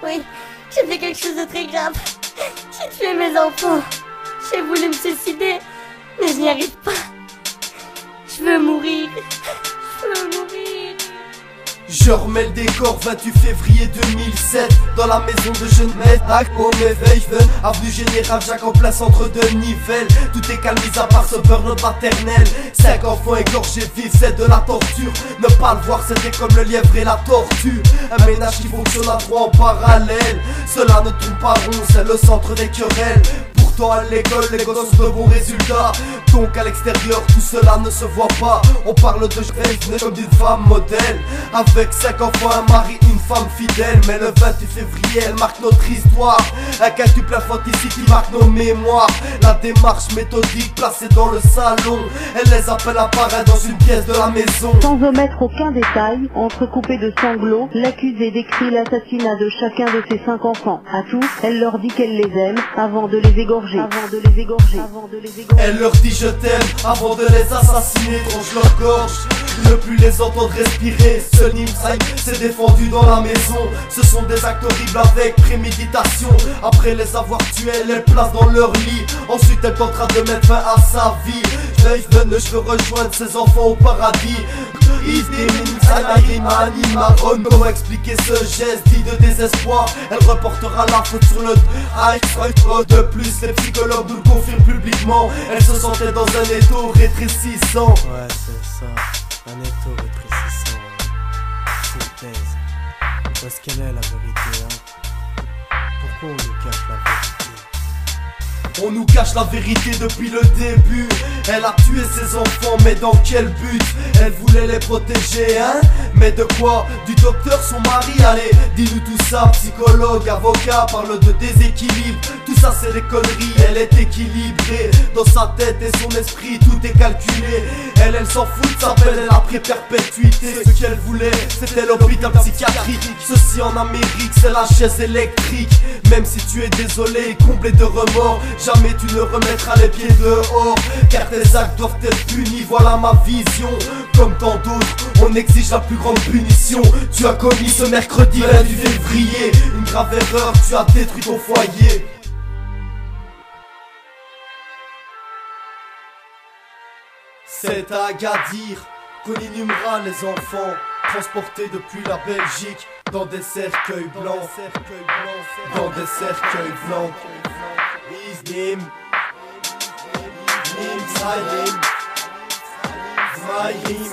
Oui, j'ai fait quelque chose de très grave. J'ai tué mes enfants. J'ai voulu me suicider, mais je n'y arrive pas. Je veux mourir. Je veux mourir. Je remets le décor, 28 février 2007, dans la maison de Genève, à Comeveven, avenue Général Jacques en plein centre de Nivelles. Tout est calme mis à part ce burn maternel. 5 enfants égorgés vifs, c'est de la torture. Ne pas le voir, c'était comme le lièvre et la tortue. Un ménage qui fonctionne à trois en parallèle. Cela ne tourne pas rond, c'est le centre des querelles. Pourtant à l'école, les gosses ont de bons résultats. Donc à l'extérieur, tout cela ne se voit pas. On parle de Genève comme d'une femme modèle, avec 5 enfants, un mari, une femme fidèle. Mais le 28 février, elle marque notre histoire. Un quintuple infanticide qui marque nos mémoires. La démarche méthodique placée dans le salon, elle les appelle à paraître dans une pièce de la maison. Sans omettre aucun détail, entrecoupé de sanglots, l'accusée décrit l'assassinat de chacun de ses 5 enfants. À tous, elle leur dit qu'elle les aime avant de les égorger. Elle leur dit je t'aime avant de les assassiner. Tronche leur gorge, ne plus les entendre respirer. Ce Nimsaï s'est défendu dans la maison. Ce sont des actes horribles avec préméditation. Après les avoir tués, elle les place dans leur lit. Ensuite elle tentera de mettre fin à sa vie. Je veux rejoindre ses enfants au paradis. Comment expliquer ce geste dit de désespoir? Elle reportera la faute sur le de plus, les psychologues nous le confirment publiquement. Elle se sentait dans un étau rétrécissant. Ouais, c'est ça, un étau rétrécissant. Foutaise. Parce qu'elle est la vérité, hein. Pourquoi on nous cache la vérité? On nous cache la vérité depuis le début. Elle a tué ses enfants, mais dans quel but? Elle voulait les protéger, hein? Mais de quoi? Du docteur, son mari? Allez, dis-nous tout ça. Psychologue, avocat, parle de déséquilibre. Tout ça c'est des conneries, elle est équilibrée. Dans sa tête et son esprit, tout est calculé. Elle s'en fout de sa peine, elle a pris perpétuité. Ce qu'elle voulait, c'était l'hôpital psychiatrique. Ceci en Amérique, c'est la chaise électrique. Même si tu es désolé, comblé de remords, jamais tu ne remettras les pieds dehors. Car tes actes doivent être punis, voilà ma vision. Comme tant d'autres, on exige la plus grande punition. Tu as commis ce mercredi 28 février une grave erreur, tu as détruit ton foyer. C'est à Agadir qu'on inhumera les enfants, transportés depuis la Belgique dans des cercueils blancs. Dans des cercueils blancs. Nim Saïm Saïm